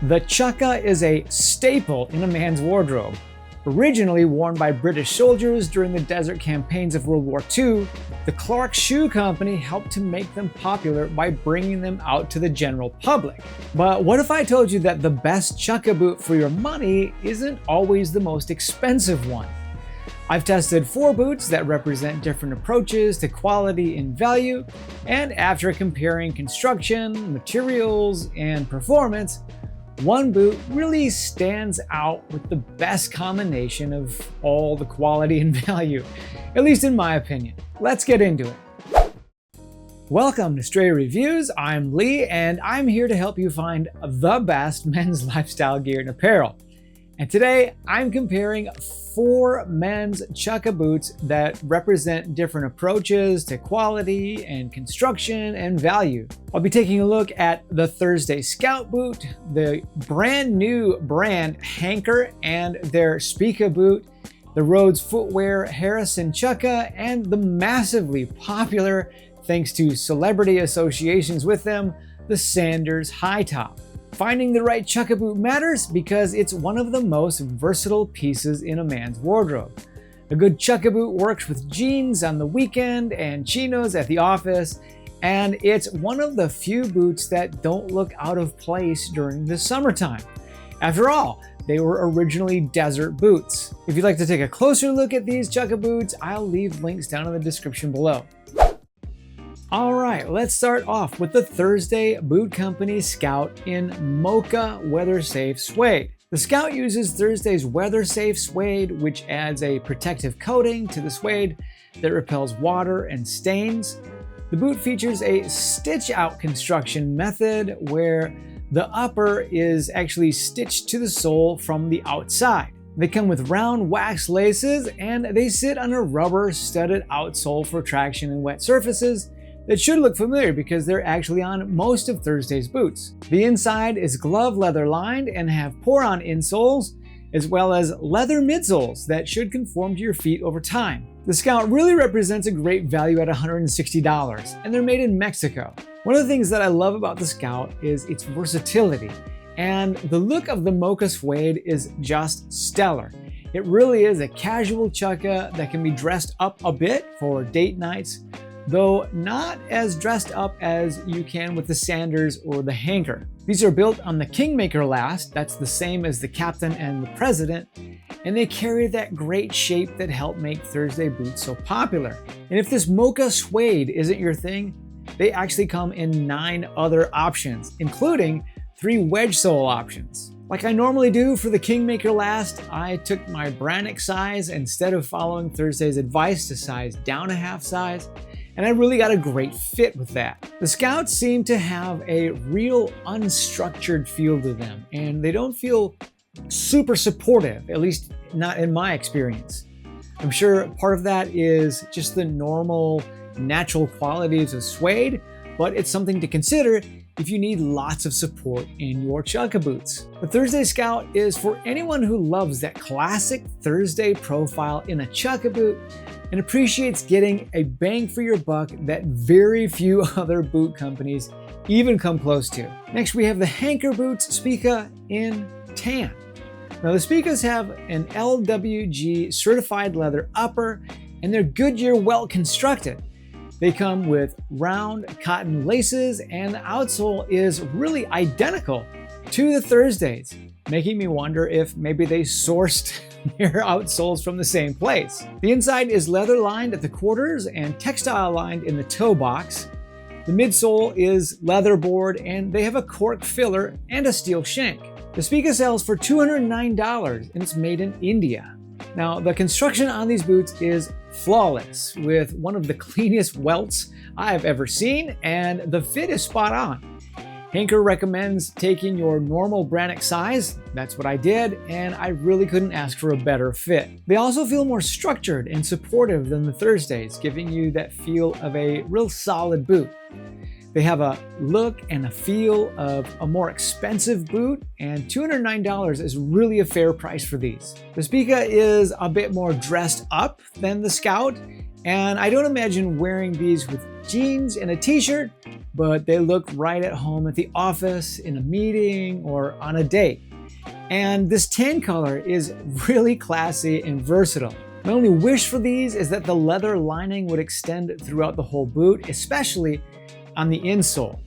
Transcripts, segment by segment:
The Chukka is a staple in a man's wardrobe. Originally worn by British soldiers during the desert campaigns of World War II, the Clark Shoe Company helped to make them popular by bringing them out to the general public. But what if I told you that the best Chukka boot for your money isn't always the most expensive one? I've tested 4 boots that represent different approaches to quality and value, and after comparing construction, materials, and performance, one boot really stands out with the best combination of all the quality and value, at least in my opinion. Let's get into it. Welcome to Stray Reviews. I'm Lee, and I'm here to help you find the best men's lifestyle gear and apparel. And today I'm comparing 4 men's Chukka boots that represent different approaches to quality and construction and value. I'll be taking a look at the Thursday Scout boot, the brand new brand Hanker and their Spica boot, the Rhodes Footwear Harrison Chukka, and the massively popular, thanks to celebrity associations with them, the Sanders High Top. Finding the right Chukka boot matters because it's one of the most versatile pieces in a man's wardrobe. A good Chukka boot works with jeans on the weekend and chinos at the office, and it's one of the few boots that don't look out of place during the summertime. After all, they were originally desert boots. If you'd like to take a closer look at these Chukka boots, I'll leave links down in the description below. Alright, let's start off with the Thursday Boot Company Scout in Mocha Weather Safe Suede. The Scout uses Thursday's Weather Safe Suede, which adds a protective coating to the suede that repels water and stains. The boot features a stitch-out construction method where the upper is actually stitched to the sole from the outside. They come with round wax laces, and they sit on a rubber studded outsole for traction in wet surfaces. It should look familiar because they're actually on most of Thursday's boots. The inside is glove leather lined and have pour-on insoles, as well as leather midsoles that should conform to your feet over time. The Scout really represents a great value at $160, and they're made in Mexico. One of the things that I love about the Scout is its versatility, and the look of the Mocha Suede is just stellar. It really is a casual Chukka that can be dressed up a bit for date nights, though not as dressed up as you can with the Sanders or the Hanker. These are built on the Kingmaker last, that's the same as the Captain and the President, and they carry that great shape that helped make Thursday boots so popular. And if this Mocha Suede isn't your thing, they actually come in 9 other options, including 3 wedge sole options. Like I normally do for the Kingmaker last, I took my Brannock size instead of following Thursday's advice to size down a half size, and I really got a great fit with that. The Scouts seem to have a real unstructured feel to them, and they don't feel super supportive, at least not in my experience. I'm sure part of that is just the normal natural qualities of suede, but it's something to consider if you need lots of support in your Chukka boots. The Thursday Scout is for anyone who loves that classic Thursday profile in a Chukka boot and appreciates getting a bang for your buck that very few other boot companies even come close to. Next, we have the Hanker boots Spica in tan. Now the Spicas have an LWG certified leather upper, and they're Goodyear well constructed. They come with round cotton laces, and the outsole is really identical to the Thursdays, making me wonder if maybe they sourced their outsoles from the same place. The inside is leather lined at the quarters and textile lined in the toe box. The midsole is leatherboard, and they have a cork filler and a steel shank. The Spica sells for $209, and it's made in India. Now, the construction on these boots is flawless, with one of the cleanest welts I've ever seen, and the fit is spot on. Hanker recommends taking your normal Brannock size. That's what I did, and I really couldn't ask for a better fit. They also feel more structured and supportive than the Thursdays, giving you that feel of a real solid boot. They have a look and a feel of a more expensive boot, and $209 is really a fair price for these. The Spica is a bit more dressed up than the Scout, And I don't imagine wearing these with jeans and a t-shirt, but they look right at home at the office, in a meeting, or on a date. And this tan color is really classy and versatile. My only wish for these is that the leather lining would extend throughout the whole boot, especially on the insole.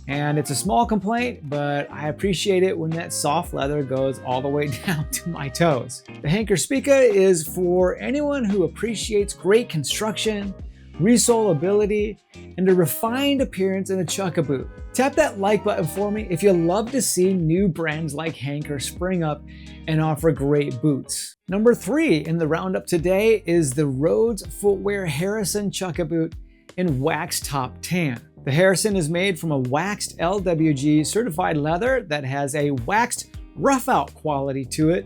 And it's a small complaint, but I appreciate it when that soft leather goes all the way down to my toes. The Hanker Spica is for anyone who appreciates great construction, resoleability, and a refined appearance in a Chukka boot. Tap that like button for me if you love to see new brands like Hanker spring up and offer great boots. Number 3 in the roundup today is the Rhodes Footwear Harrison Chukka boot in wax top tan. The Harrison is made from a waxed LWG certified leather that has a waxed rough out quality to it,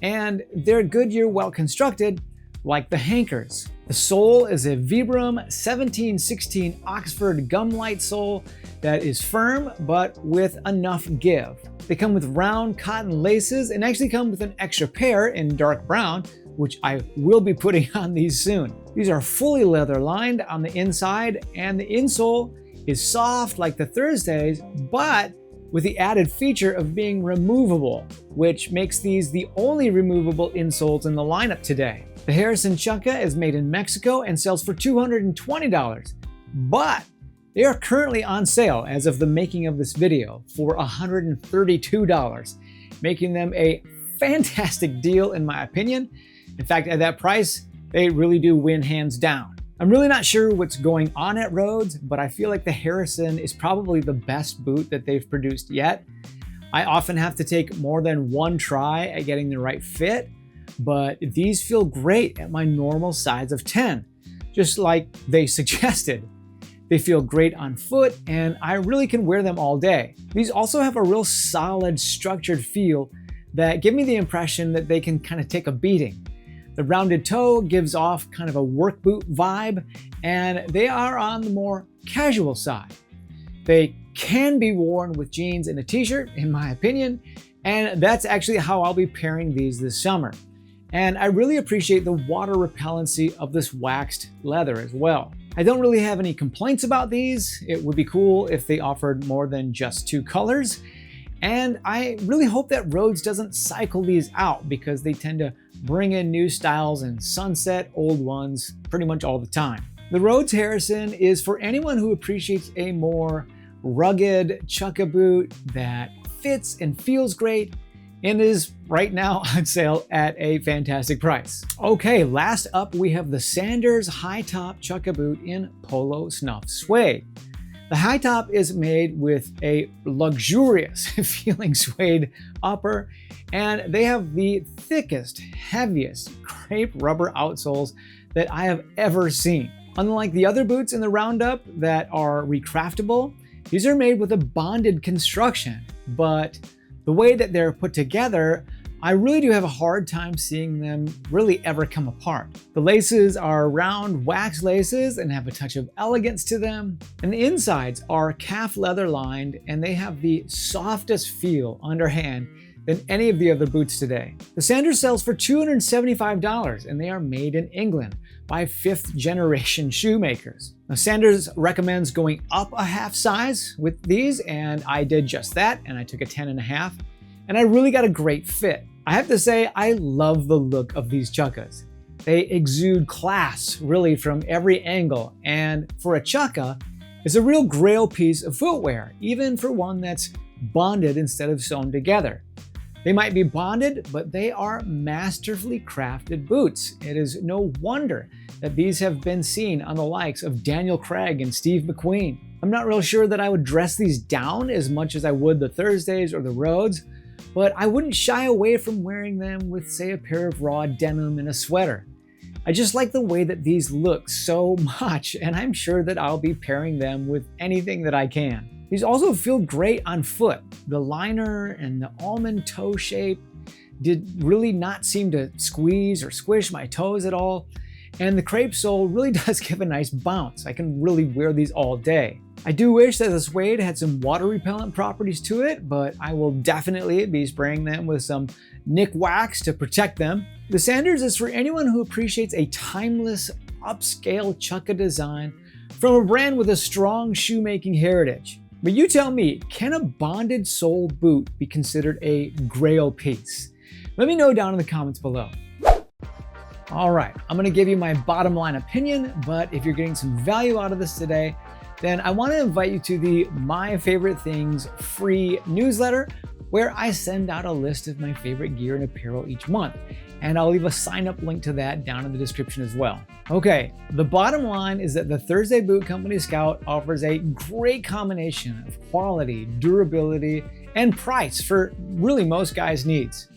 and they're Goodyear well constructed like the Hankers. The sole is a Vibram 1716 Oxford gum-light sole that is firm but with enough give. They come with round cotton laces and actually come with an extra pair in dark brown, which I will be putting on these soon. These are fully leather lined on the inside, and the insole is soft like the Thursdays, but with the added feature of being removable, which makes these the only removable insoles in the lineup today. The Harrison Chukka is made in Mexico and sells for $220, but they are currently on sale as of the making of this video for $132, making them a fantastic deal in my opinion. In fact, at that price, they really do win hands down. I'm really not sure what's going on at Rhodes, but I feel like the Harrison is probably the best boot that they've produced yet. I often have to take more than one try at getting the right fit, but these feel great at my normal size of 10, just like they suggested. They feel great on foot, and I really can wear them all day. These also have a real solid, structured feel that give me the impression that they can kind of take a beating. The rounded toe gives off kind of a work boot vibe, and they are on the more casual side. They can be worn with jeans and a t-shirt, in my opinion, and that's actually how I'll be pairing these this summer. And I really appreciate the water repellency of this waxed leather as well. I don't really have any complaints about these. It would be cool if they offered more than just 2 colors. And I really hope that Rhodes doesn't cycle these out, because they tend to bring in new styles and sunset old ones pretty much all the time. The Rhodes Harrison is for anyone who appreciates a more rugged Chukka boot that fits and feels great and is right now on sale at a fantastic price. Okay, last up we have the Sanders high top Chukka boot in Polo Snuff Suede. The high top is made with a luxurious feeling suede upper, and they have the thickest, heaviest crepe rubber outsoles that I have ever seen. Unlike the other boots in the roundup that are recraftable, these are made with a bonded construction, but the way that they're put together, I really do have a hard time seeing them really ever come apart. The laces are round wax laces and have a touch of elegance to them. And the insides are calf leather lined, and they have the softest feel underhand than any of the other boots today. The Sanders sells for $275, and they are made in England by 5th generation shoemakers. Now, Sanders recommends going up a half size with these, and I did just that, and I took a 10.5, and I really got a great fit. I have to say, I love the look of these Chukkas. They exude class really from every angle, and for a Chukka, it's a real grail piece of footwear, even for one that's bonded instead of sewn together. They might be bonded, but they are masterfully crafted boots. It is no wonder that these have been seen on the likes of Daniel Craig and Steve McQueen. I'm not real sure that I would dress these down as much as I would the Thursdays or the Rhodes, but I wouldn't shy away from wearing them with, say, a pair of raw denim and a sweater. I just like the way that these look so much, and I'm sure that I'll be pairing them with anything that I can. These also feel great on foot. The liner and the almond toe shape did really not seem to squeeze or squish my toes at all, and the crepe sole really does give a nice bounce. I can really wear these all day. I do wish that the suede had some water repellent properties to it, but I will definitely be spraying them with some Nick wax to protect them. The Sanders is for anyone who appreciates a timeless upscale Chukka design from a brand with a strong shoemaking heritage. But you tell me, can a bonded sole boot be considered a grail piece? Let me know down in the comments below. All right, I'm gonna give you my bottom line opinion, but if you're getting some value out of this today, then I wanna invite you to the My Favorite Things free newsletter, where I send out a list of my favorite gear and apparel each month. And I'll leave a sign up link to that down in the description as well. Okay, the bottom line is that the Thursday Boot Company Scout offers a great combination of quality, durability, and price for really most guys' needs.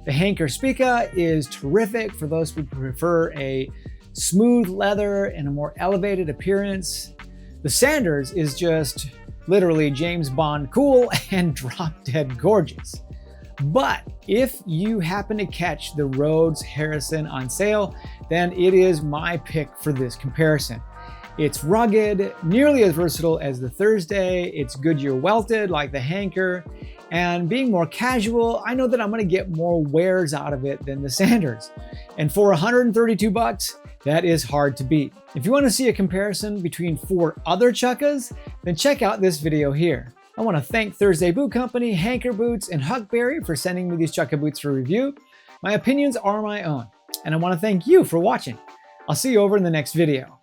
The Hanker Spica is terrific for those who prefer a smooth leather and a more elevated appearance. The Sanders is just literally James Bond cool and drop dead gorgeous. But if you happen to catch the Rhodes Harrison on sale, then it is my pick for this comparison. It's rugged, nearly as versatile as the Thursday, it's Goodyear welted like the Hanker, and being more casual, I know that I'm gonna get more wears out of it than the Sanders. And for 132 bucks, that is hard to beat. If you wanna see a comparison between 4 other Chukkas, then check out this video here. I wanna thank Thursday Boot Company, Hanker Boots, and Huckberry for sending me these Chukka boots for review. My opinions are my own, and I wanna thank you for watching. I'll see you over in the next video.